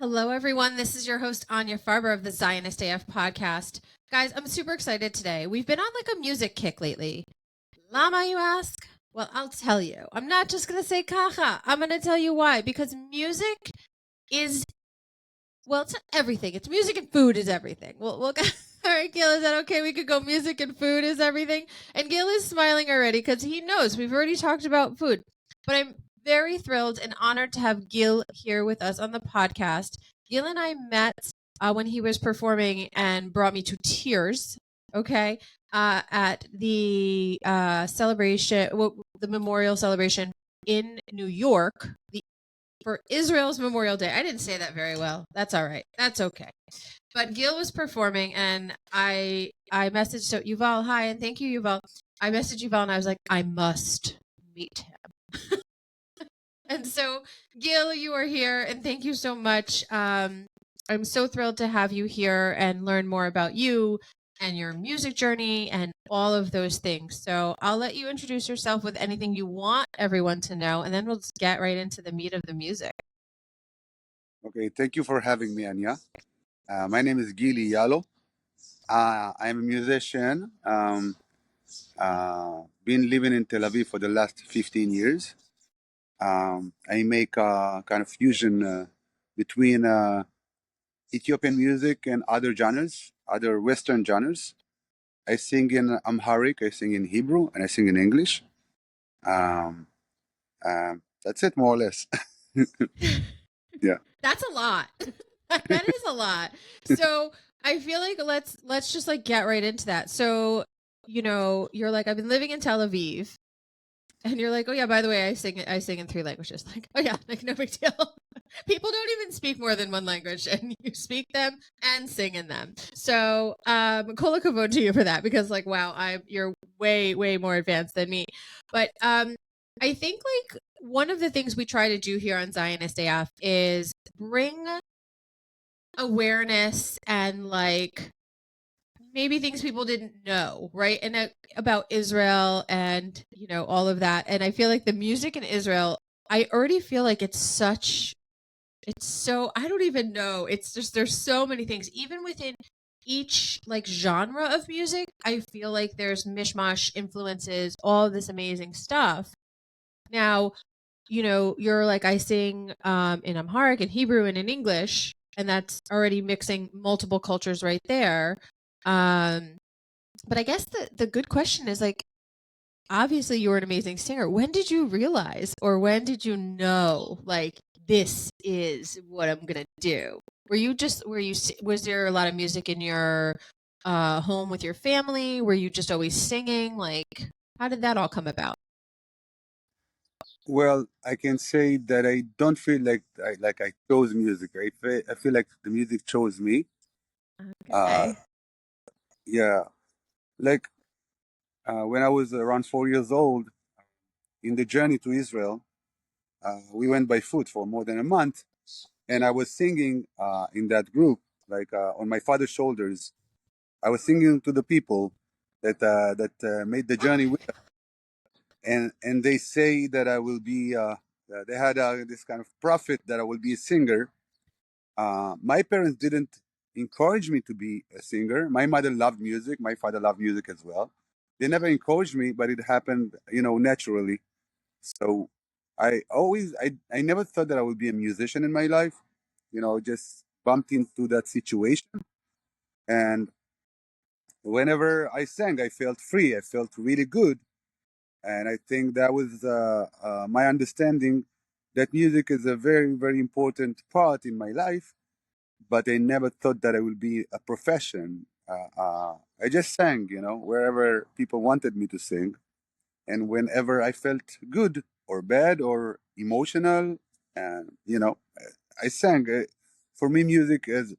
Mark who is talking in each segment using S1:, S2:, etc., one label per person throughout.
S1: Hello, everyone. This is your host, Anya Farber of the Zionist AF podcast. Guys, I'm super excited today. We've been on like a music kick lately. Lama, you ask? Well, I'll tell you. I'm not just going to say kacha. I'm going to tell you why. Because music is, well, it's everything. It's music and food is everything. We'll all right, Gil, is that okay? We could go music and food is everything. And Gil is smiling already because he knows we've already talked about food. But I'm very thrilled and honored to have Gil here with us on the podcast. Gil and I met when he was performing and brought me to tears. Okay, at the celebration, the memorial celebration in New York, for Israel's Memorial Day. I didn't say that very well. That's all right. That's okay. But Gil was performing, and I messaged Yuval, hi, and thank you, Yuval. I messaged Yuval, and I was like, I must meet him. And so, Gil, you are here, and thank you so much. I'm so thrilled to have you here and learn more about you and your music journey and all of those things. So I'll let you introduce yourself with anything you want everyone to know, and then we'll just get right into the meat of the music.
S2: Okay, thank you for having me, Anya. My name is Gili Yalo. I'm a musician. Been living in Tel Aviv for the last 15 years. I make a kind of fusion between Ethiopian music and other genres, other Western genres. I sing in Amharic, I sing in Hebrew, and I sing in English. That's it, more or less. Yeah.
S1: That's a lot. That is a lot. So I feel like let's just like get right into that. So, you're like, I've been living in Tel Aviv. And you're like, oh yeah, by the way, I sing in 3 languages. Like, oh yeah, like no big deal. People don't even speak more than 1 language, and you speak them and sing in them. So, kol hakavod to you for that, because like, wow, you're way, way more advanced than me. But I think like one of the things we try to do here on Zionist AF is bring awareness and like maybe things people didn't know, right? And about Israel and, all of that. And I feel like the music in Israel, I already feel like it's so, I don't even know. It's just, there's so many things, even within each like genre of music. I feel like there's mishmash influences, all this amazing stuff. Now, you're like, I sing in Amharic and Hebrew and in English, and that's already mixing multiple cultures right there. But I guess the good question is like, obviously you were an amazing singer. When did you realize, or when did you know, like, this is what I'm gonna do? Was there a lot of music in your home with your family? Were you just always singing? Like, how did that all come about?
S2: Well, I can say that I don't feel like I chose music. I feel like the music chose me.
S1: Okay.
S2: Yeah, like when I was around 4 years old, in the journey to Israel, we went by foot for more than a month, and I was singing in that group, like on my father's shoulders. I was singing to the people that made the journey with us, and they say that I will be. They had this kind of prophet that I will be a singer. My parents didn't encourage me to be a singer. My mother loved music. My father loved music as well. They never encouraged me, but it happened, naturally. So I never thought that I would be a musician in my life. Just bumped into that situation. And whenever I sang, I felt free. I felt really good. And I think that was my understanding that music is a very, very important part in my life, but I never thought that it would be a profession. I just sang, wherever people wanted me to sing. And whenever I felt good or bad or emotional, and, I sang. For me, music is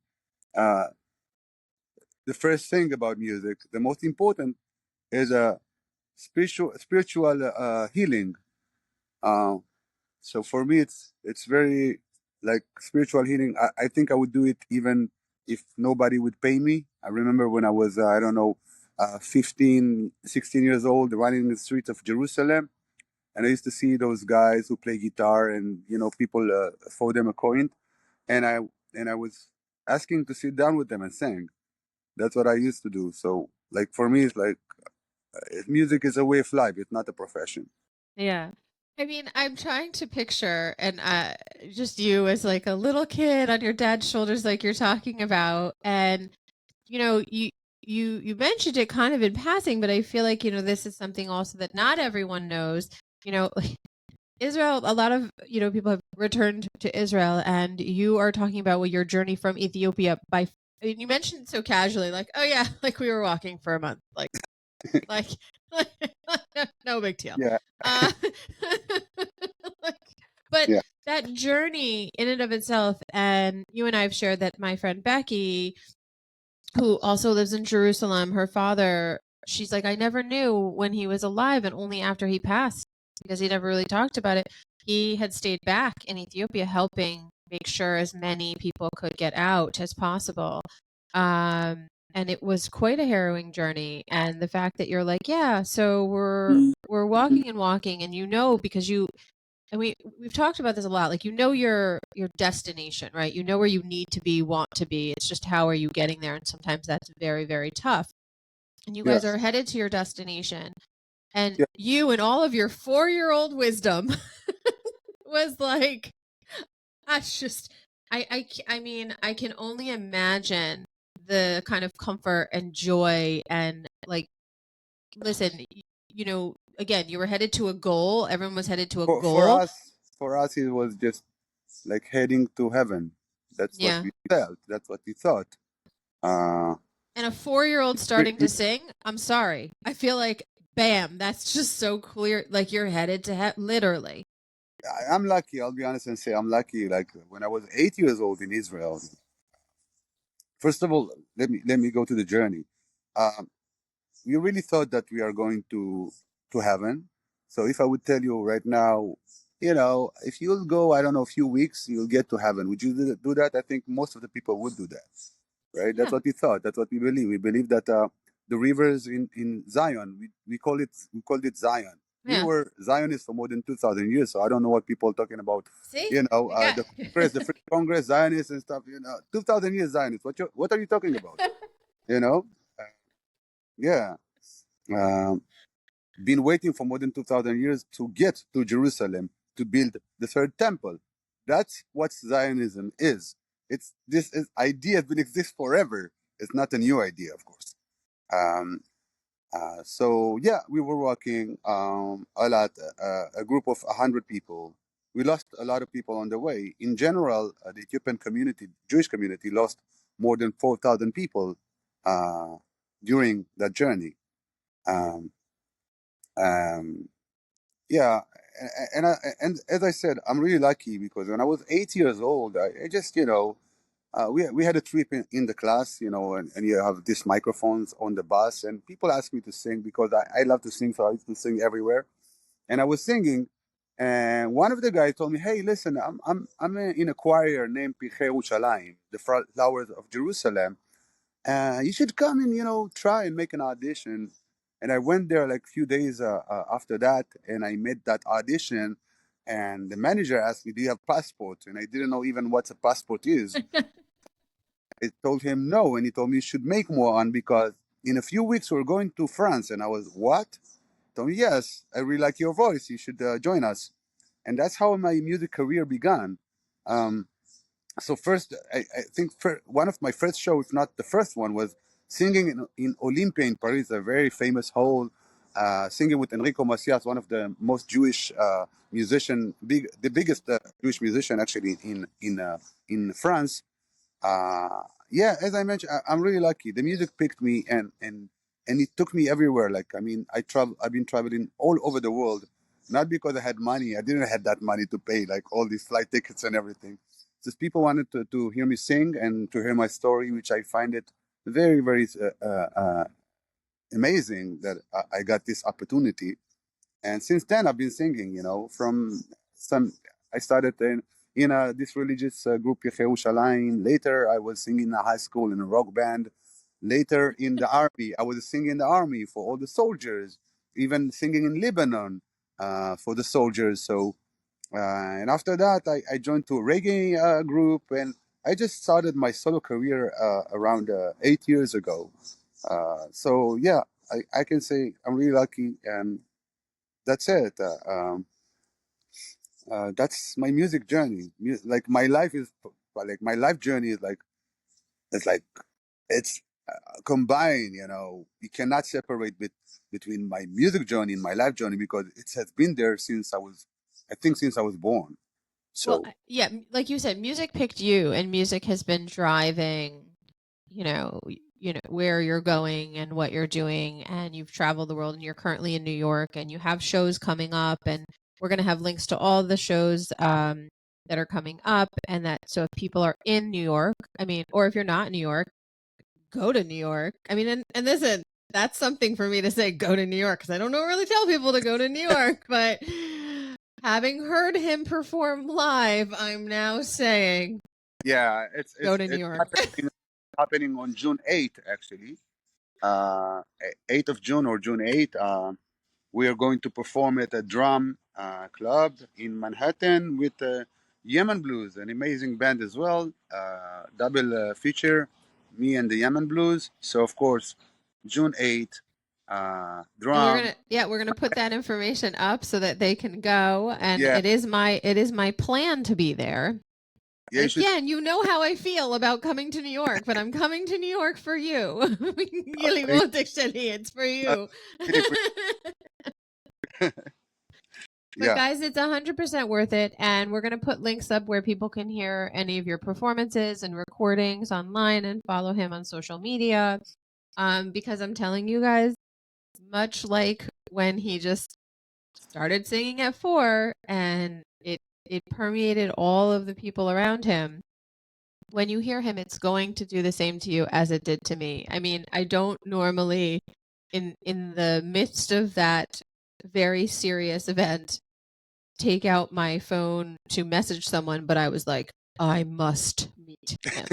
S2: the first thing about music. The most important is a spiritual healing. Uh, so for me, it's very like spiritual healing. I think I would do it even if nobody would pay me. I remember when I was, I don't know, 15, 16 years old, running in the streets of Jerusalem. And I used to see those guys who play guitar and, people throw them a coin. And and I was asking to sit down with them and sing. That's what I used to do. So, like, for me, it's like music is a way of life. It's not a profession.
S1: Yeah. I mean, I'm trying to picture and just you as like a little kid on your dad's shoulders, like you're talking about, and you know, you mentioned it kind of in passing, but I feel like this is something also that not everyone knows. You know, Israel. A lot of people have returned to Israel, and you are talking about your journey from Ethiopia by. I mean, you mentioned so casually, like, oh yeah, like we were walking for a month, like, like no big deal.
S2: Yeah,
S1: Uh, like, but
S2: yeah,
S1: that journey in and of itself, and you and I have shared that my friend Becky, who also lives in Jerusalem, her father, she's like, I never knew when he was alive, and only after he passed, because he never really talked about it. He had stayed back in Ethiopia helping make sure as many people could get out as possible. And it was quite a harrowing journey. And the fact that you're like, yeah, so we're walking and walking, and because and we've talked about this a lot, like your destination, right? You know where you need to be, want to be. It's just how are you getting there, and sometimes that's very, very tough. And you
S2: yeah,
S1: guys are headed to your destination, and
S2: yeah.
S1: you and all of your 4-year-old wisdom was like, that's just I mean, I can only imagine the kind of comfort and joy and like, listen, again, you were headed to a goal. Everyone was headed to a
S2: For
S1: goal.
S2: us, it was just like heading to heaven. That's what
S1: Yeah.
S2: we felt. That's what we thought. Uh,
S1: And a 4-year-old
S2: we,
S1: starting to sing, I'm sorry. I feel like, bam, that's just so clear. Like you're headed to literally.
S2: I'm lucky. I'll be honest and say I'm lucky. Like when I was 8 years old in Israel. First of all, let me go to the journey. Um, we really thought that we are going to heaven. So if I would tell you right now, if you'll go, I don't know, a few weeks, you'll get to heaven. Would you do that? I think most of the people would do that, right? That's
S1: Yeah.
S2: what we thought. That's what we believe. We believe that the rivers in Zion, we called it Zion. We
S1: Yeah.
S2: were Zionists for more than 2,000 years, so I don't know what people are talking about.
S1: See? You got
S2: The Congress, the Free Congress, Zionists and stuff. 2,000 years Zionists. What are you talking about? You know? Uh, yeah. Um, been waiting for more than 2,000 years to get to Jerusalem to build the third temple. That's what Zionism is. This idea has been exist forever. It's not a new idea, of course. Um, so yeah, we were walking a lot, a group of 100 people. We lost a lot of people on the way. In general, the Ethiopian community, Jewish community, lost more than 4,000 people uh, during that journey. Um, um, yeah, and as I said, I'm really lucky because when I was 8 years old, I just we had a trip in the class, and you have these microphones on the bus, and people ask me to sing because I love to sing, so I used to sing everywhere, and I was singing, and one of the guys told me, "Hey, listen, I'm in a choir named Pirchei Yerushalayim, the flowers of Jerusalem. You should come and try and make an audition." And I went there like a few days after that, and I made that audition. And the manager asked me, "Do you have passport?" And I didn't know even what a passport is. I told him no, and he told me you should make one because in a few weeks we're going to France. And I was, what? He told me, yes, I really like your voice. You should join us. And that's how my music career began. Um, so first, I think one of my first show, if not the first one, was singing in Olympia in Paris, a very famous hall, singing with Enrico Macias, one of the most Jewish musician, the biggest Jewish musician actually in France. Yeah, as I mentioned, I'm really lucky. The music picked me, and it took me everywhere. Like, I mean, I've been traveling all over the world, not because I had money. I didn't have that money to pay like all these flight tickets and everything. Just people wanted to hear me sing and to hear my story, which I find it very, very amazing that I got this opportunity. And since then, I've been singing. From some, I started in this religious group, Pirchei Yerushalayim. Later, I was singing in a high school in a rock band. Later, in the army, I was singing in the army for all the soldiers. Even singing in Lebanon for the soldiers. So, and after that, I joined to a reggae group, and I just started my solo career around 8 years ago. So yeah, I can say I'm really lucky, and that's it. That's my music journey. Like my life is like my life journey is like it's like it's combined. You know, you cannot separate between my music journey and my life journey because it has been there since I think since I was born.
S1: Well,
S2: So
S1: yeah, like you said, music picked you, and music has been driving, where you're going and what you're doing, and you've traveled the world, and you're currently in New York, and you have shows coming up, and we're gonna have links to all the shows that are coming up, and that so if people are in New York, I mean, or if you're not in New York, go to New York. I mean, and listen, that's something for me to say, go to New York, because I don't know really tell people to go to New York, but having heard him perform live, I'm now saying,
S2: yeah,
S1: go to New York.
S2: happening on June 8th actually. 8th of June or June 8th. We are going to perform at a drum club in Manhattan with Yemen Blues, an amazing band as well. Double feature, me and the Yemen Blues. So of course, June 8th,
S1: And
S2: drum.
S1: we're gonna put that information up so that they can go. And
S2: Yeah,
S1: it is my plan to be there.
S2: yeah, you should.
S1: Again, you know how I feel about coming to New York, but I'm coming to New York for you. Gili
S2: I-
S1: it's for you.
S2: really
S1: But
S2: yeah,
S1: guys, it's 100% worth it, and we're going to put links up where people can hear any of your performances and recordings online and follow him on social media. Because I'm telling you guys, much like when he just started singing at 4 and it permeated all of the people around him. When you hear him, it's going to do the same to you as it did to me. I mean, I don't normally in the midst of that very serious event take out my phone to message someone, but I was like, I must meet him.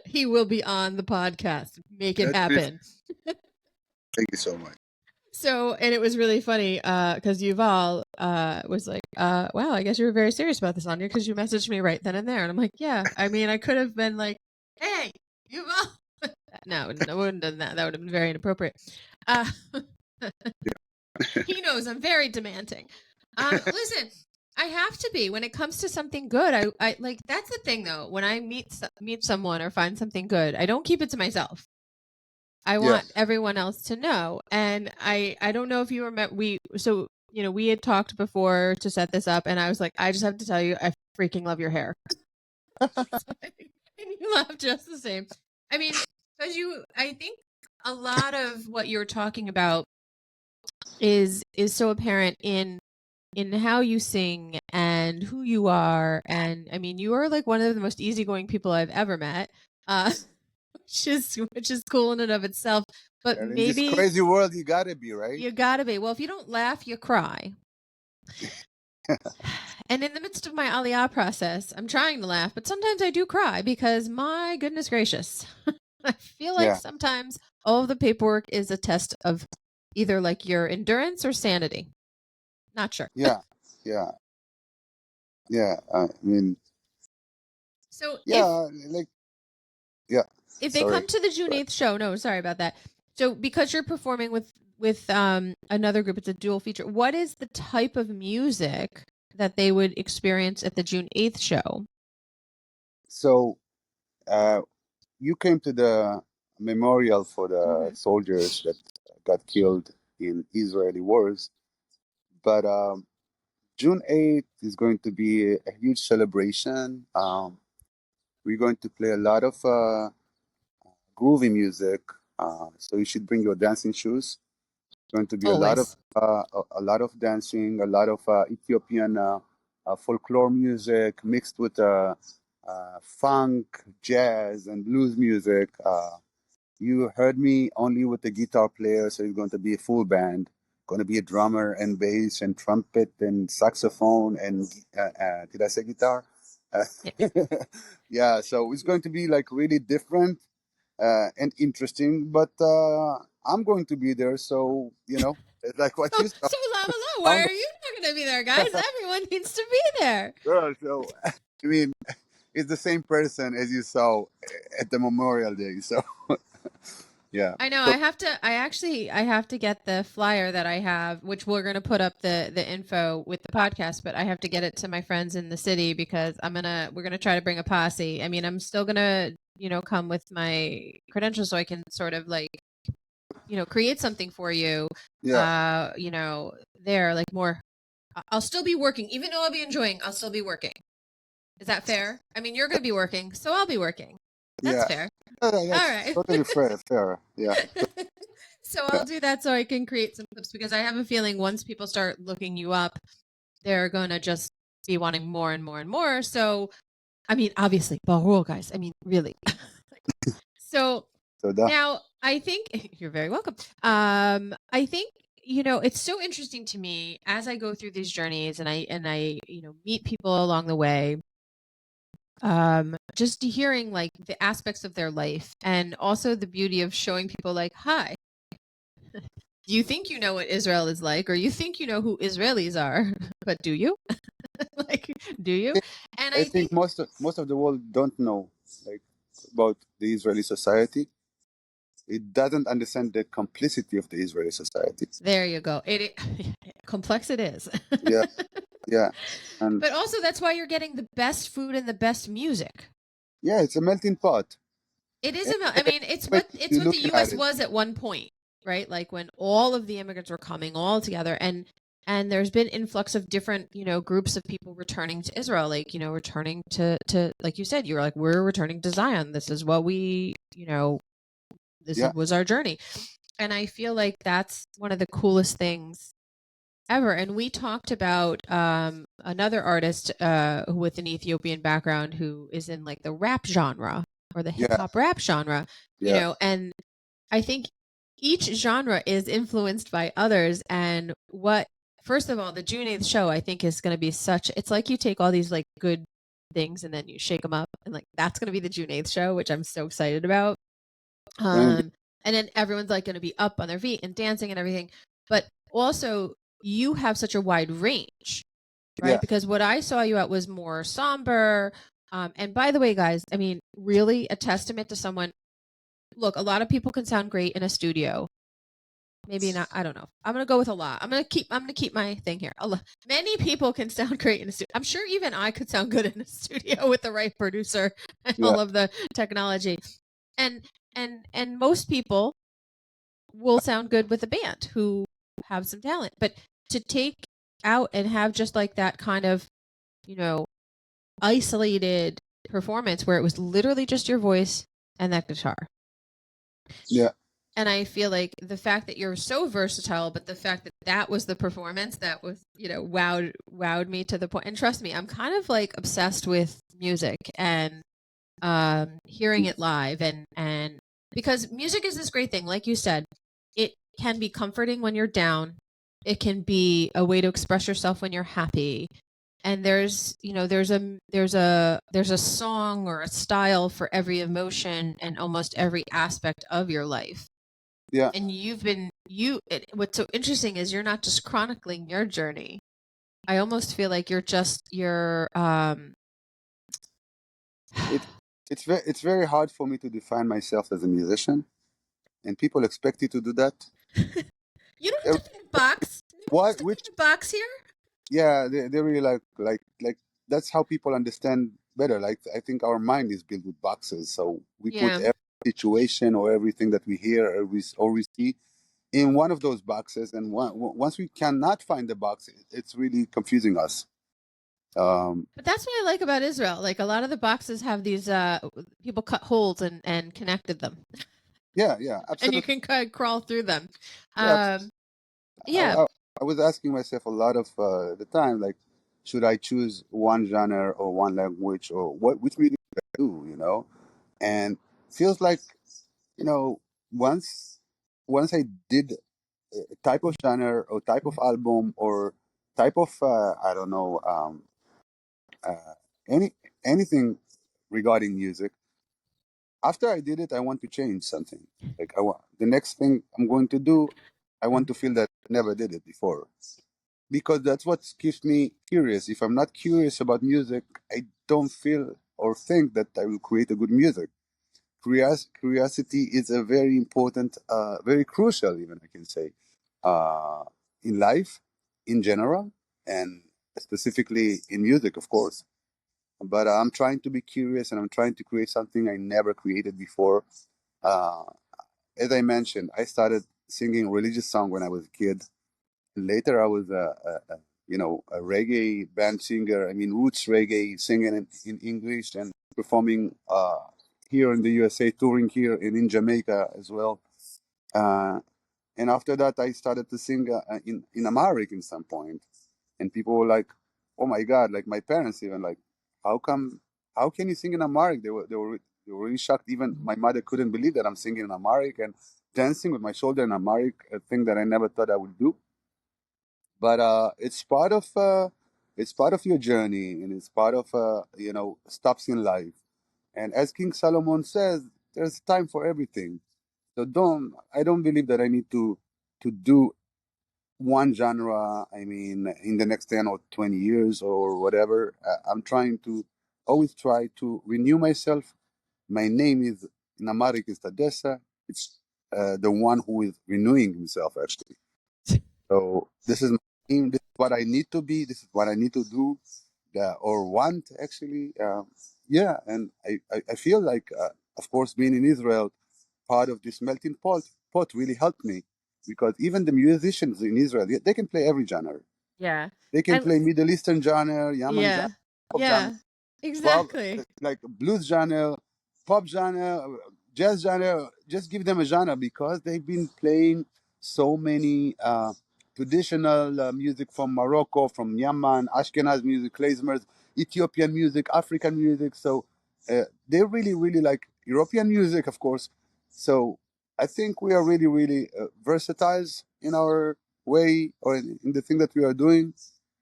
S1: He will be on the podcast. Make it
S2: that's really,
S1: happen.
S2: thank you so much.
S1: So, and it was really funny because Yuval was like, wow, I guess you were very serious about this, Anya, because you messaged me right then and there. And I'm like, yeah, I mean, I could have been like, hey, Yuval. No, I wouldn't have done that. That would have been very inappropriate. He knows I'm very demanding. Listen, I have to be when it comes to something good. I like that's the thing though. When I meet someone or find something good, I don't keep it to myself. I
S2: Yeah,
S1: want everyone else to know. And I don't know if you remember we had talked before to set this up, and I was like, I just have to tell you, I freaking love your hair. And you laugh just the same. I mean, because I think a lot of what you're talking about is so apparent in how you sing and who you are. And I mean, you are like one of the most easygoing people I've ever met, which is cool in and of itself. But
S2: and in this
S1: maybe
S2: crazy world, you gotta be right.
S1: you gotta be. Well, if you don't laugh, you cry. And in the midst of my aliyah process, I'm trying to laugh, but sometimes I do cry because my goodness gracious, I feel like
S2: Yeah,
S1: sometimes all of the paperwork is a test of either like your endurance or sanity. Not sure.
S2: yeah, yeah, yeah. I mean,
S1: So
S2: yeah, like yeah.
S1: if they
S2: Sorry.
S1: come to the June 8th show, no, sorry about that. So because you're performing with another group, it's a dual feature. What is the type of music that they would experience at the June 8th show?
S2: So, you came to the memorial for the
S1: Mhm.
S2: soldiers that got killed in Israeli wars, but June 8th is going to be a huge celebration. We're going to play a lot of groovy music, so you should bring your dancing shoes. Going to be
S1: Always.
S2: a lot of dancing, a lot of Ethiopian folklore music mixed with funk, jazz, and blues music. You heard me only with the guitar player, so it's going to be a full band. Going to be a drummer and bass and trumpet and saxophone and did I say guitar? Uh,
S1: Yeah.
S2: yeah, so it's going to be like really different and interesting. But I'm going to be there, so it's like what you saw.
S1: So Lama, why
S2: I'm
S1: are you not going to be there, guys? Everyone needs to be there.
S2: sure. So I mean, it's the same person as you saw at the Memorial Day. So yeah.
S1: I know.
S2: So
S1: I have to get the flyer that I have, which we're going to put up the info with the podcast, but I have to get it to my friends in the city because we're going to try to bring a posse. I mean, I'm still going to, come with my credentials so I can sort of like, create something for you,
S2: yeah,
S1: there, like more, I'll still be working, even though I'll be enjoying, I'll still be working. Is that fair? I mean, you're going to be working, so I'll be working. That's
S2: yeah.
S1: fair.
S2: That's
S1: All right.
S2: totally fair. Fair. Yeah.
S1: So
S2: Yeah.
S1: I'll do that so I can create some clips because I have a feeling once people start looking you up, they're going to just be wanting more and more and more. So, I mean, obviously, Barul, guys. I mean, really. So
S2: So that.
S1: now I think you're very welcome. I think it's so interesting to me as I go through these journeys and I meet people along the way. Just hearing like the aspects of their life and also the beauty of showing people like, hi, you think you know what Israel is like, or you think you know who Israelis are, but do you? Like, do you? And
S2: I
S1: I
S2: think
S1: think
S2: most of the world don't know like about the Israeli society. It doesn't understand the complicity of the Israeli society.
S1: there you go. It complex it is.
S2: Yeah, yeah, and
S1: But also that's why you're getting the best food and the best music.
S2: yeah, it's a melting pot.
S1: It is
S2: And
S1: I mean,
S2: when
S1: it's
S2: you
S1: what the
S2: look at
S1: US
S2: it,
S1: was at one point, right? Like when all of the immigrants were coming all together and there's been influx of different, groups of people returning to Israel, like, returning to like you said, you were like, we're returning to Zion. This is what
S2: yeah,
S1: was our journey. And I feel like that's one of the coolest things ever. And we talked about another artist with an Ethiopian background who is in like the rap genre or the hip
S2: yeah,
S1: hop rap genre,
S2: yeah,
S1: and I think each genre is influenced by others. And first of all, the June 8th show, I think, is going to be it's like you take all these like good things and then you shake them up. And like that's going to be the June 8th show, which I'm so excited about.
S2: and
S1: And then everyone's like going to be up on their feet and dancing and everything. But also, you have such a wide range, right?
S2: yeah,
S1: Because what I saw you at was more somber. And by the way, guys, I mean, really a testament to someone. Look, a lot of people can sound great in a studio. Maybe not. I don't know. I'm gonna go with a lot. I'm gonna keep my thing here. Many people can sound great in a studio. I'm sure even I could sound good in a studio with the right producer and
S2: yeah,
S1: all of the technology. And and most people will sound good with a band who have some talent. But to take out and have just like that kind of, isolated performance where it was literally just your voice and that guitar.
S2: yeah,
S1: And I feel like the fact that you're so versatile, but the fact that that was the performance that was, wowed me to the point. And trust me, I'm kind of like obsessed with music and hearing it live and because music is this great thing, like you said, it can be comforting when you're down. It can be a way to express yourself when you're happy. And there's a song or a style for every emotion and almost every aspect of your life.
S2: yeah.
S1: And what's so interesting is you're not just chronicling your journey. I almost feel like you're
S2: It's very hard for me to define myself as a musician, and people expect you to do that.
S1: you don't
S2: Every-
S1: have to fit a box.
S2: What?
S1: To
S2: Which?
S1: fit a box here.
S2: Yeah, they really like that's how people understand better. Like I think our mind is built with boxes, so we put
S1: Yeah.
S2: every situation or everything that we hear or we see in one of those boxes, and once we cannot find the box, it's really confusing us.
S1: But that's what I like about Israel. Like a lot of the boxes have these people cut holes and connected them.
S2: Yeah,
S1: And you
S2: absolutely.
S1: can crawl through them.
S2: Yeah,
S1: Yeah.
S2: I was asking myself a lot of the time, like, should I choose one genre or one language or which music should I do, And feels like, you know, once I did a type of genre or type of album or type of I don't know uh, any anything regarding music. After I did it, I want to change something. Like the next thing I'm going to do, I want to feel that I never did it before because that's what keeps me curious. If I'm not curious about music, I don't feel or think that I will create a good music. Curiosity is a very important, very crucial, even I can say, uh, in life in general, and specifically in music, of course. But I'm trying to be curious, and I'm trying to create something I never created before. Uh, as I mentioned, I started singing religious song when I was a kid. Later, I was a reggae band singer. I mean, roots reggae, singing in English and performing here in the USA, touring here and in Jamaica as well. Uh, and after that, I started to sing in Amharic in some point, and people were like, "Oh my God!" Like my parents even like, "How come? How can you sing in Amharic?" They were really shocked. Even my mother couldn't believe that I'm singing in Amharic and dancing with my shoulder in Amharic, a thing that I never thought I would do. But it's part of your journey, and it's part of stops in life. And as King Solomon says, there's time for everything. So I don't believe that I need to do one genre. I mean, in the next 10 or 20 years or whatever. I'm trying to always try to renew myself. My name is in Amharic is Tadessa. It's the one who is renewing himself actually. So this is my aim. This is what I need to be. This is what I need to do, or want actually. Yeah, and I feel like, of course, being in Israel, part of this melting pot really helped me, because even the musicians in Israel, they can play every genre.
S1: Yeah.
S2: They can
S1: And
S2: play Middle Eastern genre, Yaman
S1: yeah.
S2: genre, pop genre,
S1: Yeah. Exactly.
S2: like blues genre, pop genre, jazz genre. Just give them a genre, because they've been playing so many traditional music from Morocco, from Yemen, Ashkenaz music, klezmers, Ethiopian music, African music. So they really, really like European music, of course. So I think we are really, really versatile in our way, or in the thing that we are doing,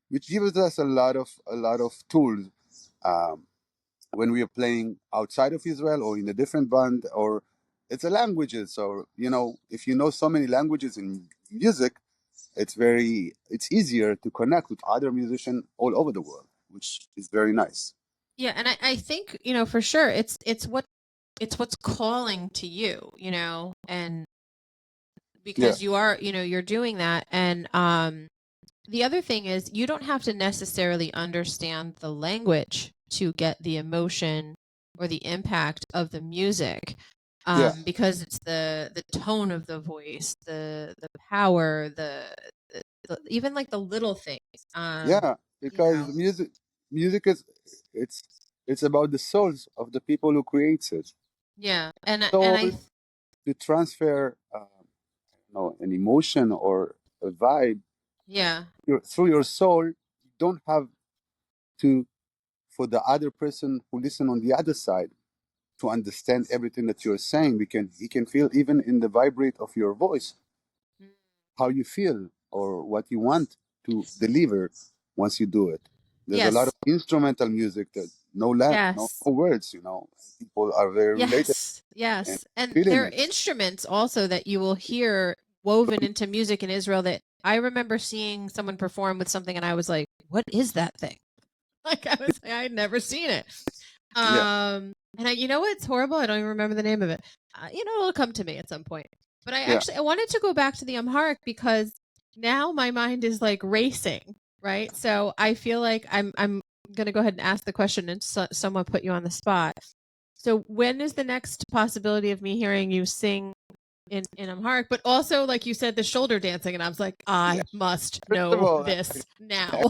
S2: which gives us a lot of tools. Um, when we are playing outside of Israel or in a different band, or it's a languages. So if you know so many languages in music, it's easier to connect with other musicians all over the world, which is very nice.
S1: Yeah, and I think, for sure it's what's calling to you, and
S2: Yeah,
S1: because you're doing that. And the other thing is, you don't have to necessarily understand the language to get the emotion or the impact of the music,
S2: yeah,
S1: because it's the tone of the voice, the power, even like the little things.
S2: yeah.
S1: You
S2: Because
S1: know.
S2: music is it's it's about the souls of the people who creates it.
S1: Yeah, and
S2: Soul to transfer an emotion or a vibe
S1: yeah.
S2: through your soul. You don't have to, for the other person who listen on the other side, to understand everything that you're saying. He can feel even in the vibrate of your voice
S1: Mm.
S2: how you feel or what you want to deliver once you do it. There's a lot of
S1: Yes.
S2: instrumental music that no
S1: Yes.
S2: words. People are very related
S1: Yes.
S2: and
S1: Yes. And
S2: feeling
S1: there are
S2: it.
S1: instruments also that you will hear woven into music in Israel that I remember seeing someone perform with something and I was like, "What is that thing?" Like I had never seen it.
S2: Yeah,
S1: And you know what's horrible? I don't even remember the name of it. It'll come to me at some point. But
S2: yeah,
S1: I wanted to go back to the Amharic because now my mind is like racing, right? So I feel like I'm gonna go ahead and ask the question and somewhat put you on the spot. So when is the next possibility of me hearing you sing in Amharic, but also like you said, the shoulder dancing, and I was like,
S2: yeah.
S1: I must
S2: First of
S1: know
S2: all,
S1: this now.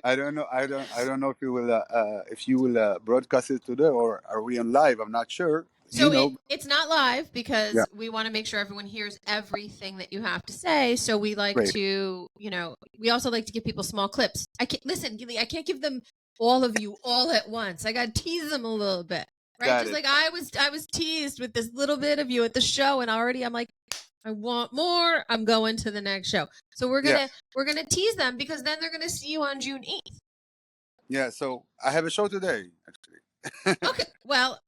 S2: I don't know. I don't know if you will broadcast it today, or are we on live? I'm not sure. You
S1: So
S2: know.
S1: it's not live
S2: Yeah.
S1: because we want to make sure everyone hears everything that you have to say. So we like
S2: Great.
S1: to, we also like to give people small clips. I can't listen, Gili, I can't give them all of you all at once. I got to tease them a little bit, right?
S2: Got
S1: Just
S2: it.
S1: like I was teased with this little bit of you at the show, and already I'm like, I want more. I'm going to the next show. So we're
S2: Yeah.
S1: gonna we're gonna tease them because then they're gonna see you on June 8th.
S2: Yeah. So I have a show today, actually.
S1: Okay. Well,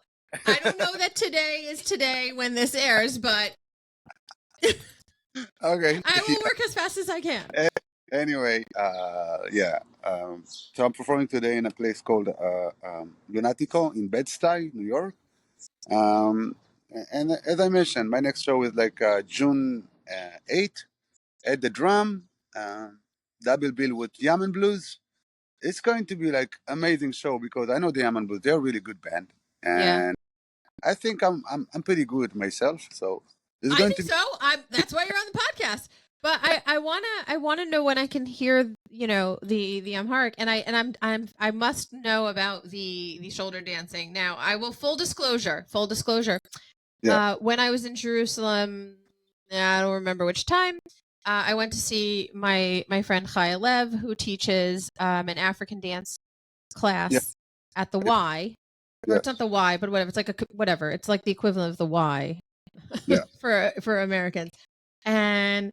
S1: I don't know that today is today when this airs, but
S2: Okay.
S1: I will work as fast as I can.
S2: Anyway, yeah. So I'm performing today in a place called Lunatico in Bed-Stuy, New York. Um, and as I mentioned, my next show is like June 8th at the Drum, uh, double bill with Yaman Blues. It's going to be like amazing show because I know the Yaman Blues. They're a really good band,
S1: Yeah.
S2: and I think I'm pretty good myself. So it's
S1: I
S2: going
S1: think
S2: to be
S1: so. That's why you're on the podcast. But I wanna know when I can hear the Amharic, and I must know about the shoulder dancing. Now I will full disclosure.
S2: yeah
S1: When I was in Jerusalem, I don't remember which time. I went to see my friend Chaya Lev, who teaches an African dance
S2: yeah
S1: class at the Y, or
S2: yeah
S1: it's not the Y, but whatever. It's like whatever. It's like the equivalent of the Y
S2: yeah
S1: for Americans. And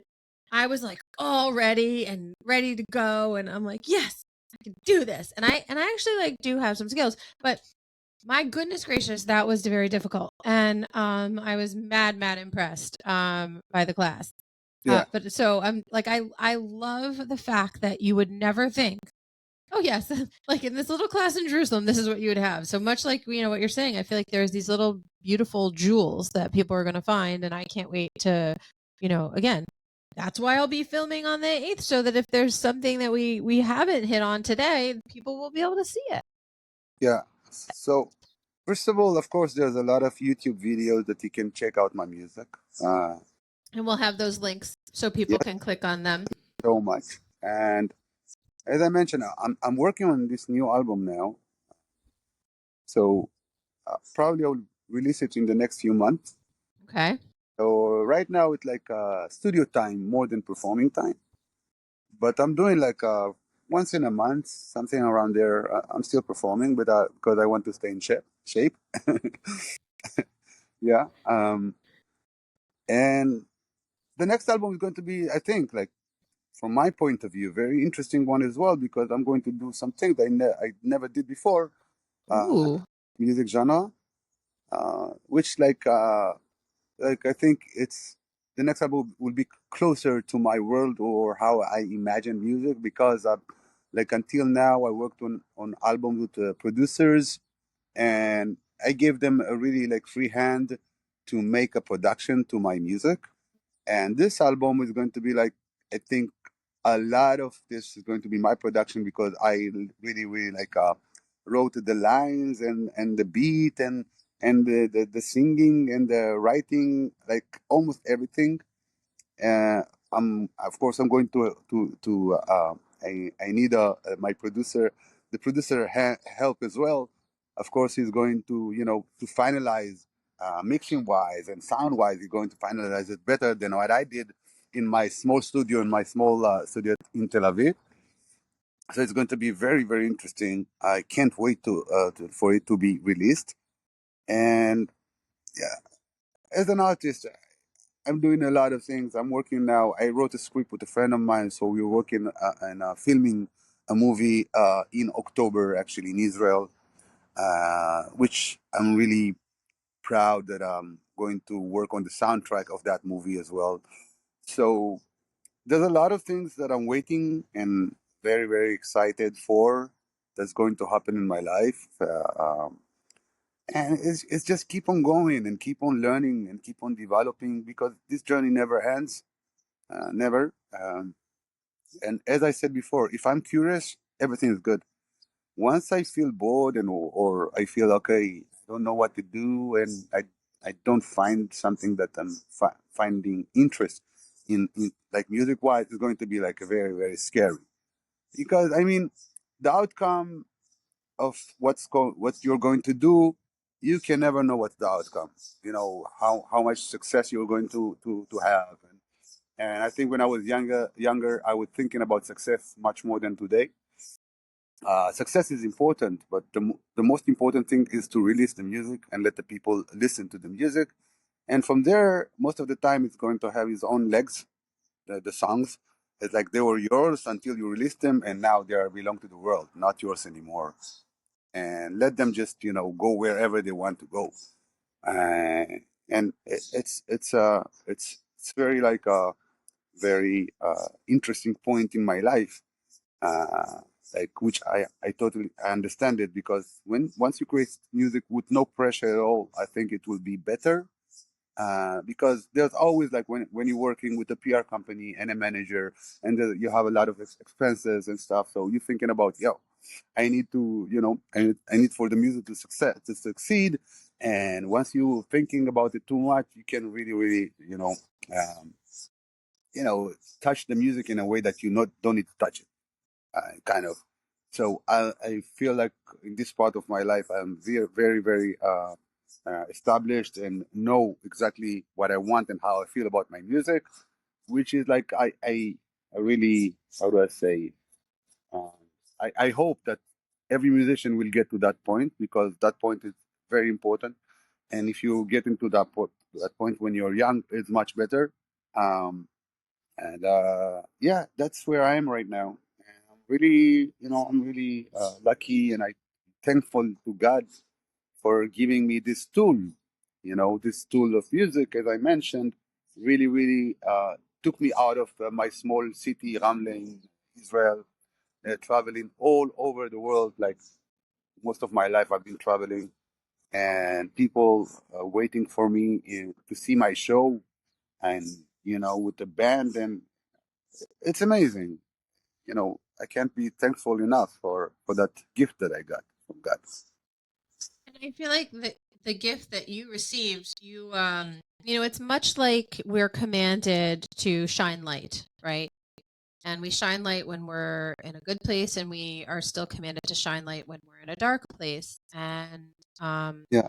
S1: I was like all ready and ready to go, and I'm like, yes, I can do this. And I actually like do have some skills, but my goodness gracious, that was very difficult. And I was mad impressed by the class.
S2: yeah
S1: But so I'm like I love the fact that you would never think, oh yes, like in this little class in Jerusalem, this is what you would have. So much like what you're saying, I feel like there's these little beautiful jewels that people are going to find, and I can't wait to, again, that's why I'll be filming on the 8th, so that if there's something that we haven't hit on today, people will be able to see it.
S2: yeah. So first of all, of course, there's a lot of YouTube videos that you can check out my music. Uh,
S1: And we'll have those links so people
S2: yeah,
S1: can click on them.
S2: so much. And as I mentioned, I'm working on this new album now. So probably I'll release it in the next few months.
S1: Okay.
S2: So right now it's like studio time more than performing time. But I'm doing like once in a month, something around there. I'm still performing, but because I want to stay in shape. Yeah. And the next album is going to be, I think, like from my point of view, very interesting one as well because I'm going to do something that I never did before.
S1: Ooh.
S2: Music genre, which like I think it's the next album will be closer to my world or how I imagine music because like until now I worked on albums with producers and I gave them a really like free hand to make a production to my music. And this album is going to be like I think a lot of this is going to be my production because I really like wrote the lines and the beat and the singing and the writing like almost everything. Uh, I'm of course I'm going to I need my producer the producer help as well. Of course he's going to to finalize mixing wise and sound wise. He's going to finalize it better than what I did in my small studio studio in Tel Aviv. So it's going to be very interesting. I can't wait for it to be released. And yeah, as an artist, I'm doing a lot of things. I'm working now. I wrote a script with a friend of mine, so we're working and filming a movie in October, actually in Israel, which I'm really proud that I'm going to work on the soundtrack of that movie as well. So there's a lot of things that I'm waiting and very excited for that's going to happen in my life. And it's just keep on going and keep on learning and keep on developing because this journey never ends, never. And as I said before, if I'm curious, everything is good. Once I feel bored or I feel okay, I don't know what to do, and I don't find something that I'm finding interest in like music wise, is going to be like a very scary because I mean the outcome of what you're going to do, you can never know what's the outcome. You know how much success you're going to have, and I think when I was younger, I was thinking about success much more than today. Success is important, but the most important thing is to release the music and let the people listen to the music. And from there, most of the time, it's going to have its own legs. The songs, it's like they were yours until you released them, and now they belong to the world, not yours anymore. And let them just go wherever they want to go. And it's very like very interesting point in my life, like which I totally understand it, because once you create music with no pressure at all, I think it will be better. Because there's always, like, when you're working with a PR company and a manager, and you have a lot of expenses and stuff, so you're thinking about, yo, I need to, I need for the music to succeed. And once you're thinking about it too much, you can really, really, um, touch the music in a way that you not don't need to touch it, kind of. So I feel like in this part of my life, I'm very, very, very established and know exactly what I want and how I feel about my music, which is like I really, how do I say, um, I hope that every musician will get to that point, because that point is very important. And if you get into that point when you're young, it's much better. Um, and yeah, that's where I am right now. And I'm really lucky, and I thankful to God for giving me this tool. This tool of music, as I mentioned, really, really took me out of my small city, Ramle, in Israel, traveling all over the world. Like, most of my life, I've been traveling, and people waiting for me to see my show, and with the band, and it's amazing. I can't be thankful enough for that gift that I got from God.
S1: And I feel like the gift that you received, it's much like we're commanded to shine light, right? And we shine light when we're in a good place, and we are still commanded to shine light when we're in a dark place. And
S2: Yeah,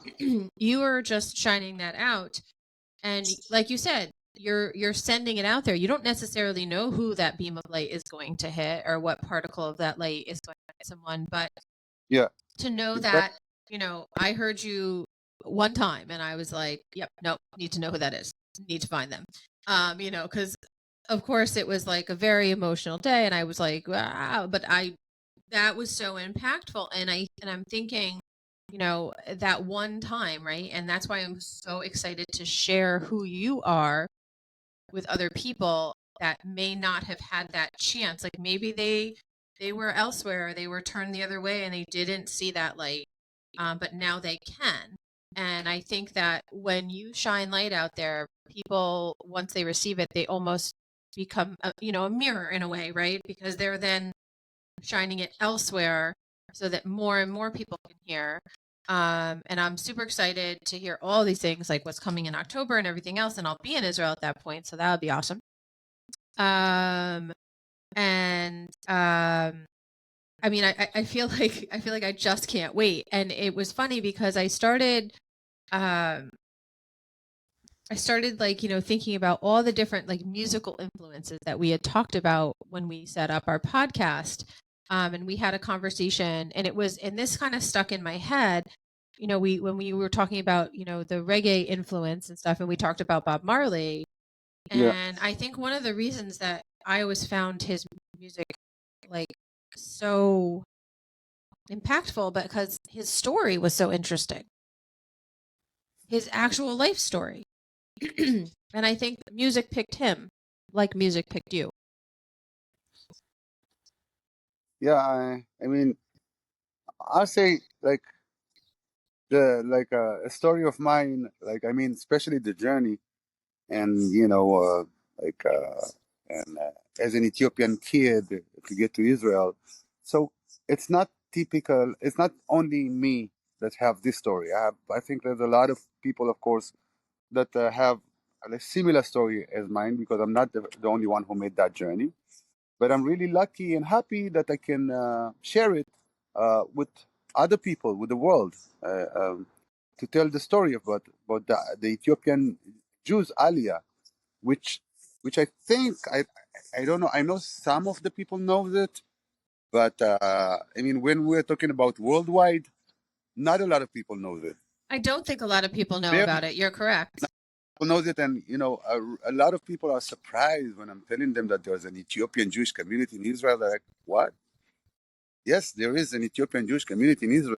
S1: you are just shining that out. And like you said, you're sending it out there. You don't necessarily know who that beam of light is going to hit, or what particle of that light is going to hit someone, but
S2: yeah,
S1: to know
S2: exactly.
S1: that, I heard you one time and I was like, yep, nope, need to know who that is. Need to find them. Because of course it was like a very emotional day, and I was like, wow, but that was so impactful. And I'm thinking, that one time, right? And that's why I'm so excited to share who you are with other people that may not have had that chance. Like, maybe they were elsewhere, they were turned the other way, and they didn't see that light, but now they can. And I think that when you shine light out there, people, once they receive it, they almost become a mirror in a way, right? Because they're then shining it elsewhere, so that more and more people can hear. And I'm super excited to hear all these things, like what's coming in October and everything else. And I'll be in Israel at that point, so that would be awesome. And I mean, I feel like I just can't wait. And it was funny because um, I started, like, thinking about all the different, like, musical influences that we had talked about when we set up our podcast. And we had a conversation, and this kind of stuck in my head. When we were talking about, the reggae influence and stuff, and we talked about Bob Marley.
S2: Yeah,
S1: And I think one of the reasons that I always found his music, like, so impactful, because his story was so interesting, his actual life story. And I think music picked him, like music picked you.
S2: yeah. I mean, I'll say, like, a story of mine. Like, I mean, especially the journey, and like and as an Ethiopian kid to get to Israel. So it's not typical. It's not only me that have this story. I think there's a lot of people, of course, that have a similar story as mine, because I'm not the only one who made that journey. But I'm really lucky and happy that I can share it with other people, with the world, to tell the story about the Ethiopian Jews Aliyah, which I think I don't know. I know some of the people know it, but I mean, when we're talking about worldwide, not a lot of people know it.
S1: I don't think a lot of people know
S2: Very
S1: about it. You're correct.
S2: people knows it, and a lot of people are surprised when I'm telling them that there's an Ethiopian Jewish community in Israel. They're like, "What? Yes, there is an Ethiopian Jewish community in Israel.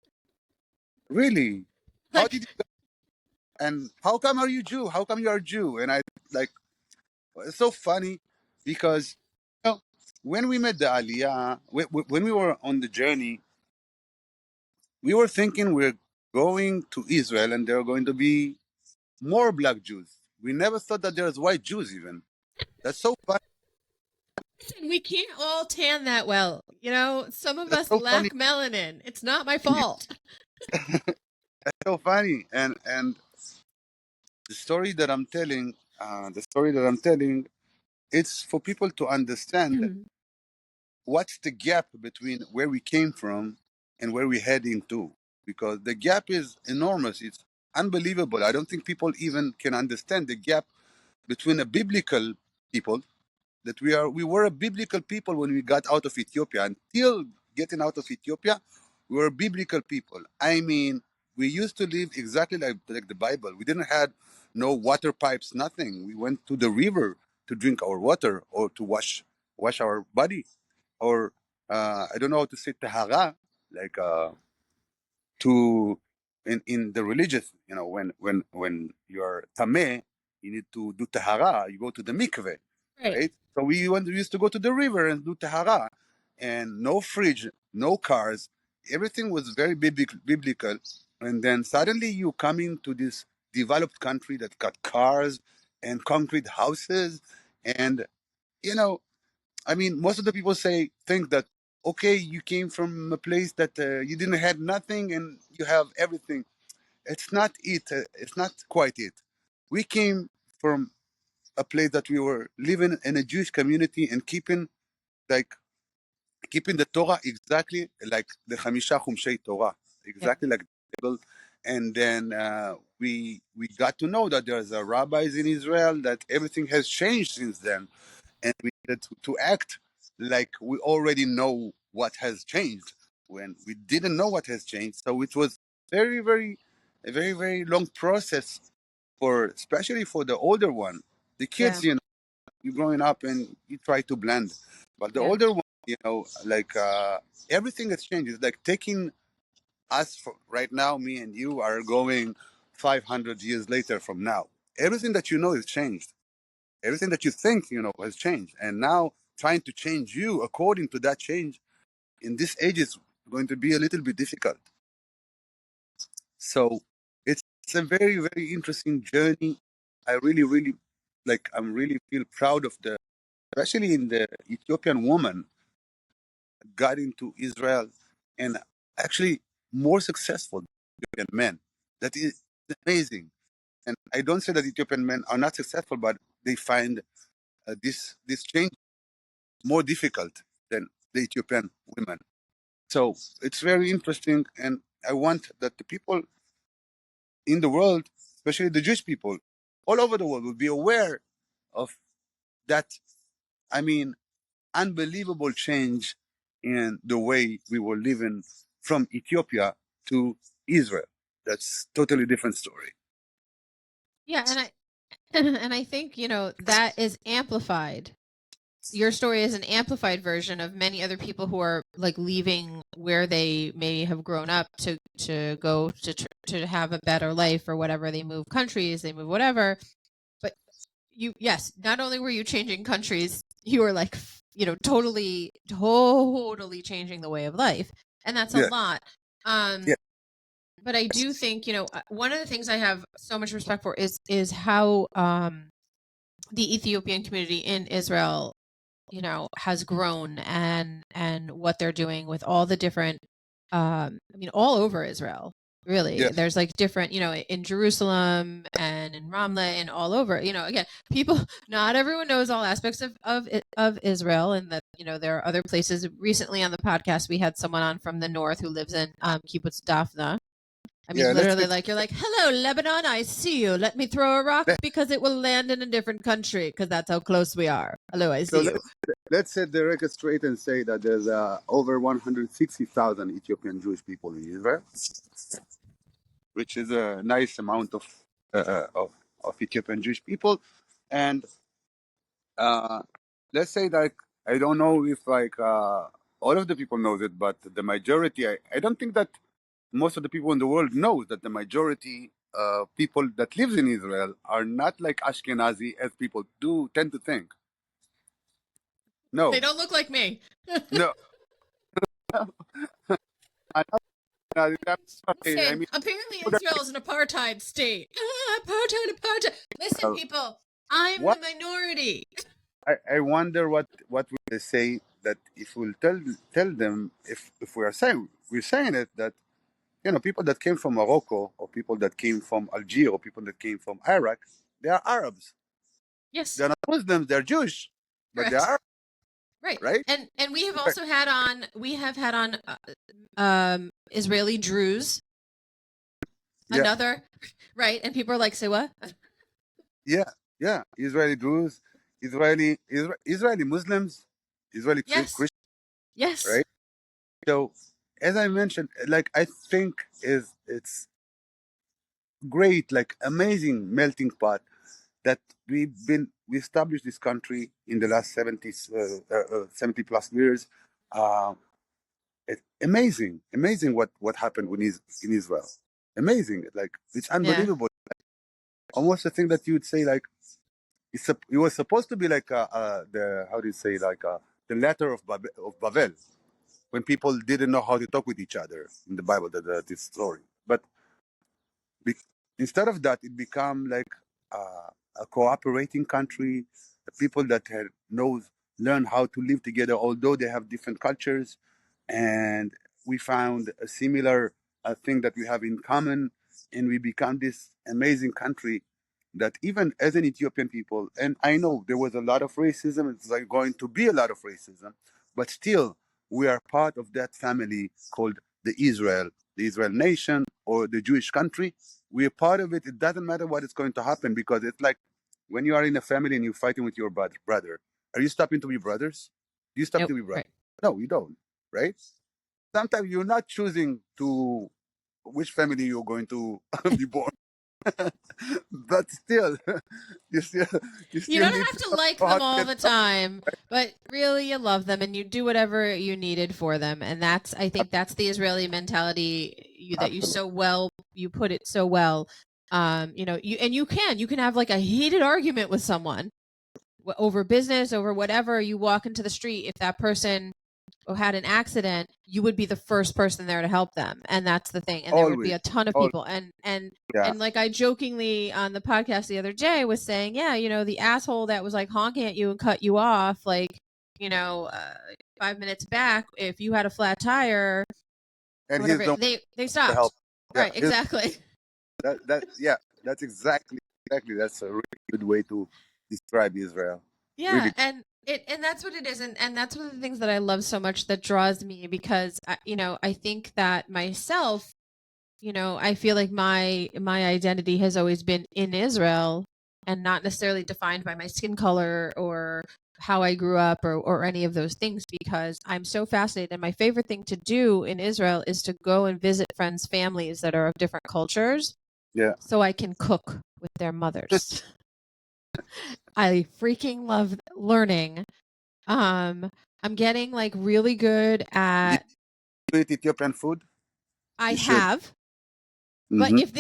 S2: Really? How
S1: Like,
S2: did you? And how come are you Jew? How come you are Jew?" And I, like, it's so funny. because you know, when we met the Aliyah, when we were on the journey, we were thinking we're going to Israel and there are going to be more black Jews. We never thought that there's white Jews even. That's so funny.
S1: Listen, we can't all tan that well. You know, some of
S2: That's
S1: us
S2: so funny.
S1: lack melanin. It's not my fault.
S2: That's so funny. And the story that I'm telling, it's for people to understand what's the gap between where we came from and where we're heading to, because the gap is enormous. It's unbelievable. I don't think people even can understand the gap between a biblical people, that we were a biblical people when we got out of Ethiopia. Until getting out of Ethiopia, we were biblical people. I mean, we used to live exactly like the Bible. We didn't have no water pipes, nothing. We went to the river to drink our water or to wash our body, or I don't know how to say tahara, like to in the religious, when you're tameh, you need to do tahara. You go to the mikveh,
S1: Right.
S2: right? So we used to go to the river and do tahara, and no fridge, no cars. Everything was very biblical. And then suddenly you come into this developed country that got cars and concrete houses, and you know I mean, most of the people think that, okay, you came from a place that you didn't have nothing and you have everything. It's not it. It's not quite it. We came from a place that we were living in a Jewish community and like keeping the Torah exactly like the Chamisha Chumshei Torah,
S1: Yeah.
S2: exactly like the Bible. And then we got to know that there's rabbis in Israel, that everything has changed since then, and we needed to act like we already know what has changed when we didn't know what has changed. So it was very, very, a very, very long process especially for the older one. The
S1: Yeah.
S2: kids, you're growing up and you try to blend, but the
S1: Yeah.
S2: older one, like everything has changed. It's like taking us right now, me and you are going 500 years later from now. Everything that you know has changed. Everything that you think has changed, and now trying to change you according to that change in this age is going to be a little bit difficult. So it's a very, very interesting journey. I really, really I'm really feel proud of especially in the Ethiopian woman got into Israel and actually more successful than Ethiopian men. That is amazing. And I don't say that Ethiopian men are not successful, but they find this change more difficult than the Ethiopian women. So it's very interesting, and I want that the people in the world, especially the Jewish people, all over the world, will be aware of that. I mean, unbelievable change in the way we were living from Ethiopia to Israel. That's totally different story.
S1: Yeah, and I and I think, that is amplified. Your story is an amplified version of many other people who are like leaving where they may have grown up to go to have a better life or whatever. They move countries, they move whatever. But yes, not only were you changing countries, you were like, totally changing the way of life, and that's a
S2: Yeah,
S1: lot.
S2: yeah,
S1: But I do think, one of the things I have so much respect for is how the Ethiopian community in Israel, has grown, and what they're doing with all the different all over Israel. Really,
S2: yeah,
S1: there's like different, in Jerusalem and in Ramla and all over. Again, people, not everyone knows all aspects of Israel, and that there are other places. Recently on the podcast, we had someone on from the north who lives in Kibbutz Dafna. I mean,
S2: yeah.
S1: literally, like you're like, "Hello, Lebanon, I see you. Let me throw a rock because it will land in a different country because that's how close we are. Hello, I
S2: So
S1: see you."
S2: let's set the record straight and say that there's over 160,000 Ethiopian Jewish people in Israel, which is a nice amount uh, uh, of, of Ethiopian Jewish people. And uh, let's say that I don't know if all of the people knows it, but the majority, I don't think that most of the people in the world knows that the majority people that lives in Israel are not like Ashkenazi as people do tend to think. No,
S1: They don't look like me.
S2: no. I, I
S1: Listen,
S2: mean,
S1: apparently Israel is an apartheid state. Apartheid. Listen, people, I'm the
S2: what
S1: minority.
S2: I wonder what will they say that if we'll tell them if we're saying it that people that came from Morocco or people that came from Algeria or people that came from Iraq, they are Arabs.
S1: Yes,
S2: They're not Muslims. They're Jewish, but they
S1: correct.
S2: are
S1: Right.
S2: right.
S1: And we have also had on Israeli Druze,
S2: Yeah,
S1: another, right? And people are like, say what?
S2: yeah, yeah. Israeli Jews, Israeli Muslims, Israeli
S1: Yes.
S2: Christians,
S1: Yes.
S2: right? So, as I mentioned, like I think it's great, like amazing melting pot that we established this country in the last 70 plus years. Uh, amazing what happened in Israel. Amazing, like it's
S1: Yeah.
S2: unbelievable. Almost a thing that you would say like it was supposed to be like the how do you say like the letter of Babel when people didn't know how to talk with each other in the Bible, this story. But Be- instead of that, it become like a cooperating country, people that learn how to live together, although they have different cultures, and we found a similar thing that we have in common, and we become this amazing country that even as an Ethiopian people, and I know there was a lot of racism, it's like going to be a lot of racism, but still we are part of that family called the Israel nation or the Jewish country. We're part of it. It doesn't matter what is going to happen because it's like when you are in a family and you're fighting with your brother, are you stopping to be brothers? Do you stop
S1: Nope.
S2: to be brothers?
S1: Right.
S2: No, you don't, right? Sometimes you're not choosing to which family you're going to be born, but still, you still you
S1: You
S2: still
S1: don't
S2: need
S1: have
S2: to
S1: to
S2: know
S1: like
S2: how
S1: them
S2: to
S1: all
S2: get
S1: the
S2: along,
S1: time, but really you love them and you do whatever you needed for them. And I think that's the Israeli mentality that
S2: absolutely.
S1: you put it so well. You can have like a heated argument with someone over business, over whatever. You walk into the street, if that person had an accident, you would be the first person there to help them, and that's the thing. And there would be
S2: Always,
S1: a ton of
S2: always,
S1: people,
S2: yeah.
S1: and like I jokingly on the podcast the other day was saying, yeah, the asshole that was like honking at you and cut you off, like, you know, uh, 5 minutes back, if you had a flat tire or
S2: And he's
S1: whatever,
S2: the one
S1: they
S2: to help.
S1: stopped.
S2: Yeah,
S1: Right, exactly.
S2: yeah, that's exactly that's a really good way to describe Israel.
S1: Yeah,
S2: Really,
S1: and that's what it is, and that's one of the things that I love so much that draws me because I think that myself, I feel like my identity has always been in Israel and not necessarily defined by my skin color or how I grew up or any of those things because I'm so fascinated. And my favorite thing to do in Israel is to go and visit friends' families that are of different cultures
S2: yeah.
S1: so I can cook with their mothers. I freaking love learning. Um, I'm getting like really good
S2: Did
S1: at
S2: you eat Ethiopian food?
S1: I
S2: You should.
S1: have. But
S2: Hmm.
S1: if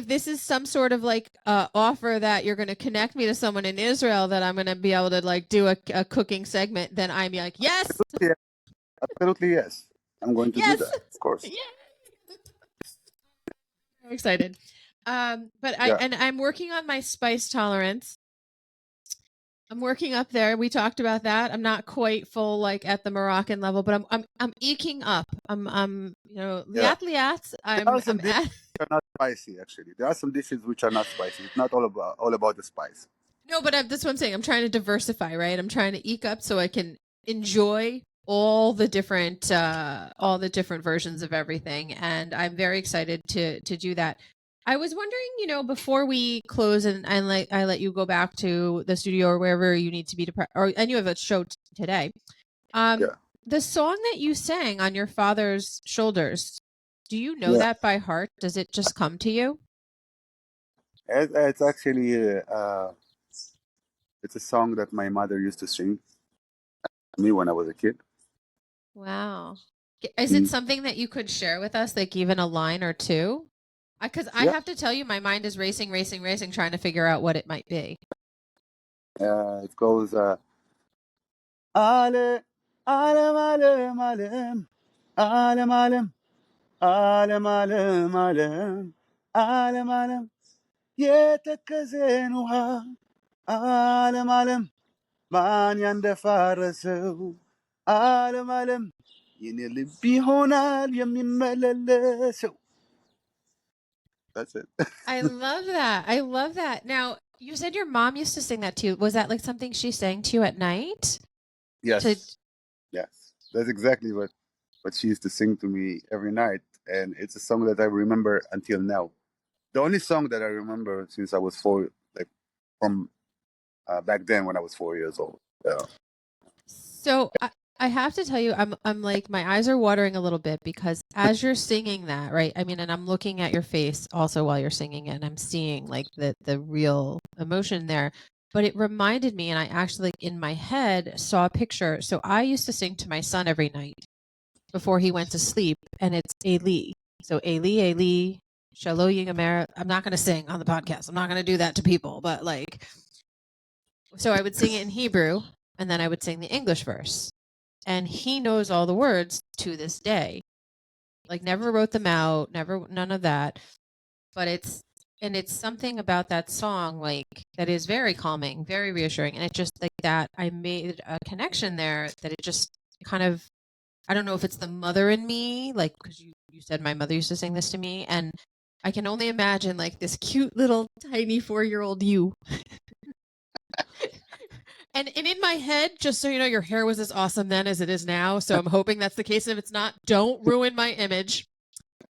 S1: this is some sort of like offer that you're going to connect me to someone in Israel that I'm going to be able to like do a cooking segment, then I'm like, yes,
S2: Yeah, absolutely, yes. I'm going to do
S1: yes,
S2: that, of course.
S1: yeah, I'm excited. But
S2: Yeah,
S1: I'm working on my spice tolerance. I'm working up there. We talked about that. I'm not quite full like at the Moroccan level, but I'm eking up. I'm
S2: yeah.
S1: liat liat.
S2: There are some
S1: I'm
S2: dishes
S1: at
S2: which are not spicy. Actually, there are some dishes which are not spicy. It's not all about the spice.
S1: No, but that's what I'm saying. I'm trying to diversify, right? I'm trying to eke up so I can enjoy all the different versions of everything, and I'm very excited to do that. I was wondering, before we close and I let you go back to the studio or wherever you need to be and you have a show today. Um,
S2: Yeah,
S1: the song that you sang on your father's shoulders, do you know
S2: yeah.
S1: that by heart? Does it just come to you?
S2: It's actually it's a song that my mother used to sing to me when I was a kid.
S1: Wow. Is it
S2: Mm.
S1: something that you could share with us, like even a line or two? Because I
S2: Yeah,
S1: have to tell you, my mind is racing, racing, racing, trying to figure out what it might be.
S2: it goes. Ale, alem, alem, alem, alem, alem, alem, alem, alem, alem, alem, የተከዘን ውሃ ዓለም ዓለም ማን ያንደፋረሰው ዓለም ዓለም የኔ ልብ ይሆናል የሚመለለሰው። That's it.
S1: I love that. I love that. Now, you said your mom used to sing that to you. Was that like something she sang to you at night?
S2: Yes.
S1: To-
S2: Yes. That's exactly what she used to sing to me every night. And it's a song that I remember until now. The only song that I remember since I was four, like from back then when I was 4 years old. Yeah.
S1: So I have to tell you, I'm like, my eyes are watering a little bit because as you're singing that, right? I mean, and I'm looking at your face also while you're singing it, and I'm seeing like the real emotion there. But it reminded me, and I actually in my head saw a picture. So I used to sing to my son every night before he went to sleep, and it's Eli. So Eli, Shalom Yigamer. I'm not going to sing on the podcast. I'm not going to do that to people, but like, so I would sing it in Hebrew, and then I would sing the English verse. And he knows all the words to this day. Like, never wrote them out, none of that. But it's something about that song, like, that is very calming, very reassuring. And it just like that, I made a connection there that it just kind of, I don't know if it's the mother in me, like, because you said my mother used to sing this to me. And I can only imagine like this cute little tiny 4-year-old you. And in my head, just so you know, your hair was as awesome then as it is now. So I'm hoping that's the case. If it's not, don't ruin my image.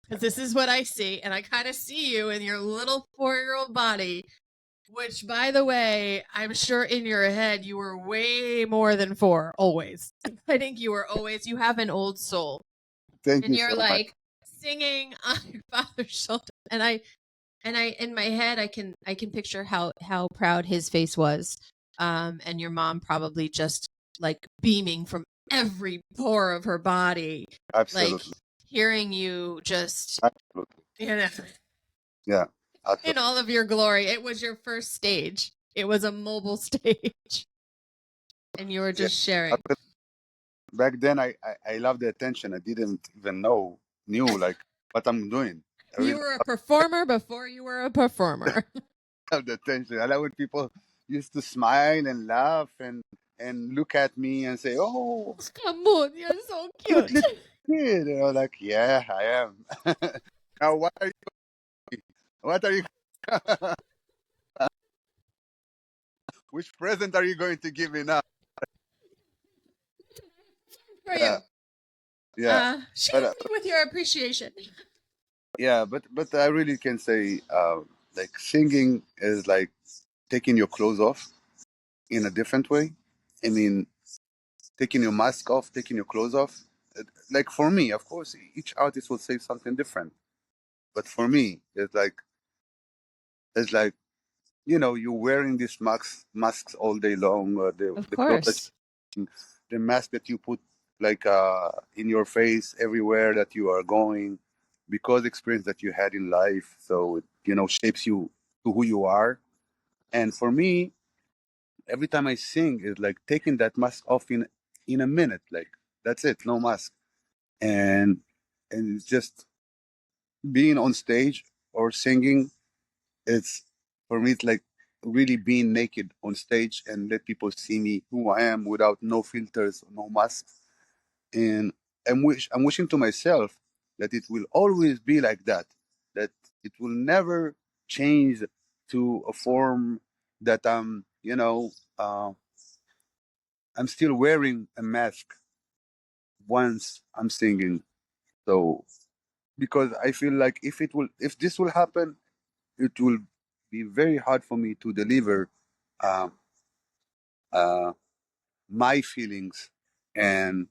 S1: Because this is what I see. And I kind of see you in your little 4-year-old body, which, by the way, I'm sure in your head you were way more than 4, always. I think you were always, you have an old soul.
S2: Thank
S1: And
S2: you
S1: you're
S2: so much.
S1: like singing on your father's shoulder. And I in my head I can picture how proud his face was. And your mom probably just like beaming from every pore of her body,
S2: Absolutely.
S1: like hearing you just,
S2: Absolutely.
S1: you know,
S2: Yeah.
S1: in
S2: Absolutely.
S1: all of your glory. It was your first stage. It was a mobile stage, and you were
S2: Yeah.
S1: just sharing.
S2: Back then, I loved the attention. I didn't even knew like what I'm doing. I
S1: You
S2: really
S1: were a performer before you were a performer.
S2: loved the attention. I love when people used to smile and laugh and look at me and say, "Oh,
S1: Come on, you're so
S2: cute
S1: cute.
S2: little kid." And I was like, "Yeah, I am." Now, what are you? Which present are you going to give me now?
S1: For you.
S2: Yeah, yeah,
S1: Share
S2: but
S1: me with your appreciation.
S2: yeah, but I really can say, like singing is like taking your clothes off in a different way. I mean, taking your mask off, taking your clothes off. Like for me, of course, each artist will say something different. But for me, it's like you're wearing these masks all day long.
S1: Of
S2: The clothes that
S1: course.
S2: the mask that you put like in your face everywhere that you are going, because experience that you had in life. So it shapes you to who you are. And for me, every time I sing, it's like taking that mask off in a minute. Like that's it, no mask. And it's just being on stage or singing. It's for me, it's like really being naked on stage and let people see me who I am without no filters, no masks. And I'm wishing to myself that it will always be like that. That it will never change to a form that I'm still wearing a mask once I'm singing. So because I feel like if this will happen, it will be very hard for me to deliver uh, uh, my feelings and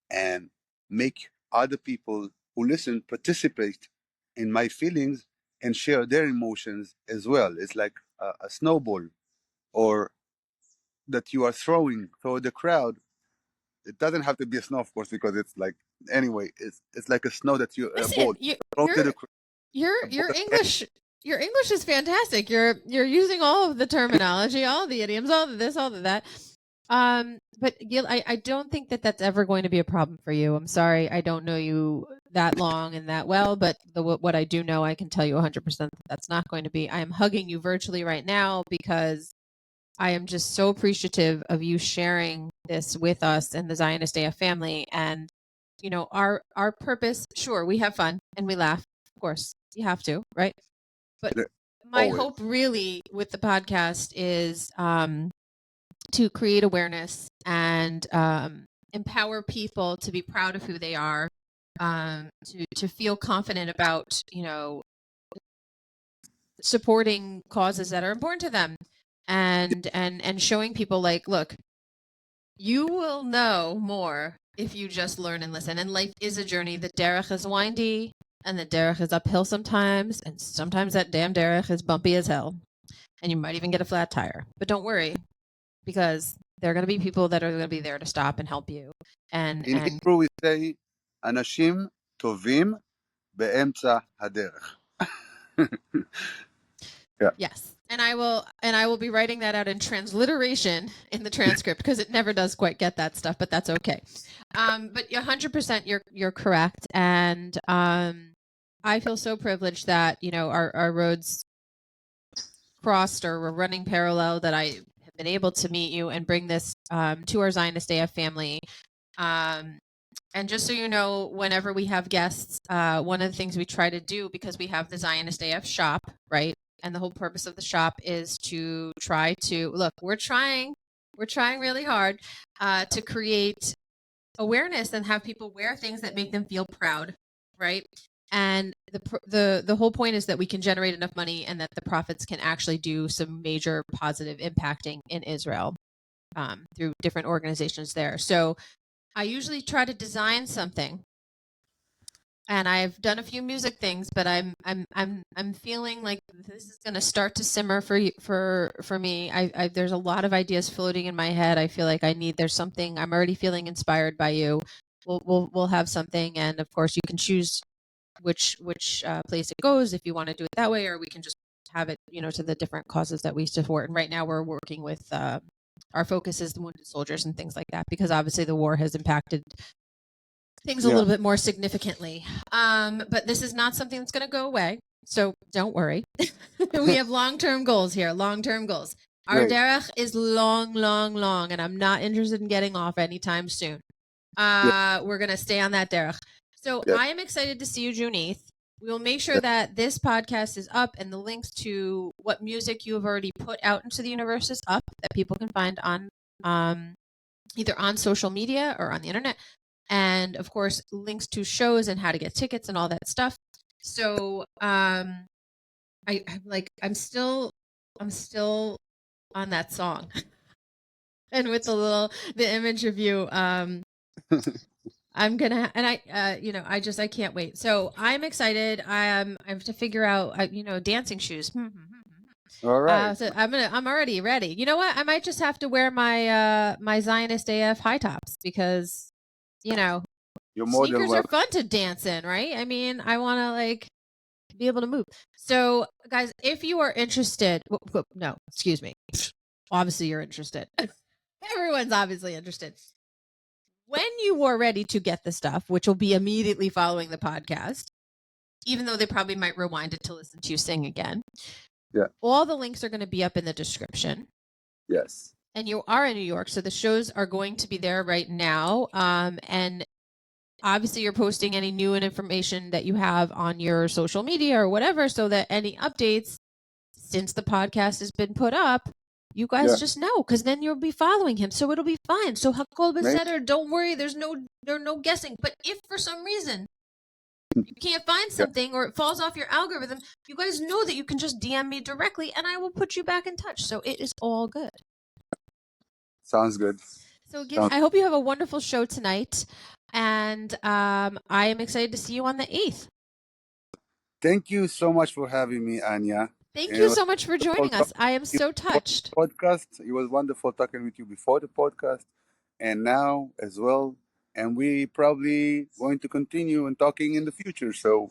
S2: and make other people who listen participate in my feelings and share their emotions as well. It's like a snowball or that you are throwing through the crowd. It doesn't have to be a snow, of course, because it's like anyway. It's like a snow that you a ball
S1: Listen,
S2: throw to the
S1: your English is fantastic. You're using all of the terminology, all the idioms, all of this, all of that. But Gil, I don't think that that's ever going to be a problem for you. I'm sorry, I don't know you that long and that well, but what I do know, I can tell you 100% that that's not going to be. I am hugging you virtually right now because I am just so appreciative of you sharing this with us and the Zionist AF family. And our purpose. Sure, we have fun and we laugh. Of course, you have to, right? But my
S2: Always.
S1: hope really with the podcast is to create awareness and empower people to be proud of who they are, to feel confident about supporting causes that are important to them, and showing people like, look, you will know more if you just learn and listen. And life is a journey. The derech is windy, and the derech is uphill sometimes, and sometimes that damn derech is bumpy as hell, and you might even get a flat tire. But don't worry, because there are going to be people that are going to be there to stop and help you. And
S2: In Hebrew we say, "Anashim tovim be'emtza haderech." Yeah.
S1: yes, and I will be writing that out in transliteration in the transcript because it never does quite get that stuff, but that's okay. But 100% you're correct, and I feel so privileged that our roads crossed or were running parallel, that I have been able to meet you and bring this to our Zionist AF family. And just so you know, whenever we have guests, one of the things we try to do, because we have the Zionist AF shop, right? And the whole purpose of the shop is to try to look, we're trying really hard to create awareness and have people wear things that make them feel proud, right? And the whole point is that we can generate enough money and that the profits can actually do some major positive impacting in Israel through different organizations there. So I usually try to design something, and I've done a few music things, but I'm feeling like this is going to start to simmer for me. There's a lot of ideas floating in my head. I feel like there's something. I'm already feeling inspired by you. We'll have something, and of course you can choose which place it goes if you want to do it that way, or we can just have it to the different causes that we support. And right now we're working with our focus is the wounded soldiers and things like that, because obviously the war has impacted things a little bit more significantly. But this is not something that's going to go away, so don't worry. We have long-term goals here. Long-term goals. Our derech is long, and I'm not interested in getting off anytime soon. We're going to stay on that derech. So I am excited to see you June 8th. We will make sure that this podcast is up, and the links to what music you have already put out into the universe is up, that people can find on either on social media or on the internet. And of course, links to shows and how to get tickets and all that stuff. So I'm still on that song. And with the image of you, I'm gonna, and I can't wait. So I'm excited. I have to figure out, dancing shoes.
S2: All right.
S1: So I'm already ready. You know what? I might just have to wear my my Zionist AF high tops, because
S2: You're more than
S1: sneakers are
S2: welcome.
S1: fun to dance in, right? I mean, I want to be able to move. So guys, if you are interested, no, excuse me. Obviously you're interested. Everyone's obviously interested. When you are ready to get the stuff, which will be immediately following the podcast, even though they probably might rewind it to listen to you sing again.
S2: Yeah.
S1: All the links are going to be up in the description.
S2: Yes.
S1: And you are in New York, so the shows are going to be there right now. And obviously you're posting any new information that you have on your social media or whatever, so that any updates since the podcast has been put up, you guys just know, because then you'll be following him, so it'll be fine. So Hakol Beseder, don't worry, there's no guessing. But if for some reason you can't find something or it falls off your algorithm, you guys know that you can just DM me directly and I will put you back in touch. So it is all good.
S2: Sounds good.
S1: So again, I hope you have a wonderful show tonight, and I am excited to see you on the 8th.
S2: Thank you so much for having me, Anya.
S1: Thank you so much for joining us. I am so touched.
S2: Podcast. It was wonderful talking with you before the podcast and now as well. And we probably going to continue and talking in the future. So,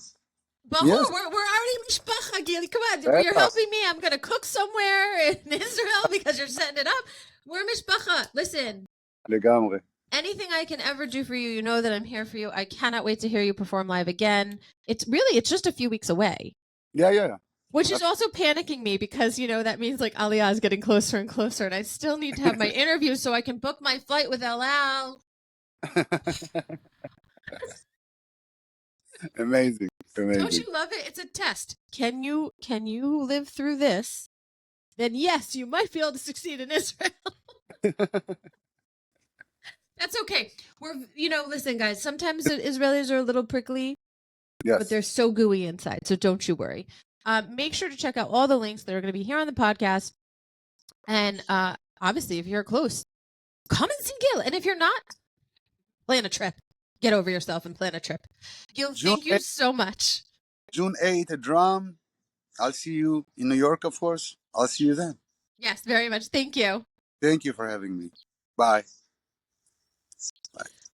S1: but we're already mishpacha, Gili. Come on, you're helping me. I'm going to cook somewhere in Israel because you're setting it up. We're mishpacha. Listen,
S2: לגמרי.
S1: anything I can ever do for you, you know that I'm here for you. I cannot wait to hear you perform live again. It's just a few weeks away.
S2: Yeah.
S1: Which is also panicking me because, that means like Aliyah is getting closer and closer, and I still need to have my interview so I can book my flight with El Al.
S2: Amazing.
S1: Don't you love it? It's a test. Can you live through this? Then yes, you might be able to succeed in Israel. That's okay. Listen, guys, sometimes the Israelis are a little prickly,
S2: Yes.
S1: but they're so gooey inside, so don't you worry. Make sure to check out all the links that are going to be here on the podcast. And obviously, if you're close, come and see Gil. And if you're not, plan a trip. Get over yourself and plan a trip. Gil, thank you so much.
S2: June 8th, a drum. I'll see you in New York, of course. I'll see you then.
S1: Yes, very much. Thank you.
S2: Thank you for having me. Bye.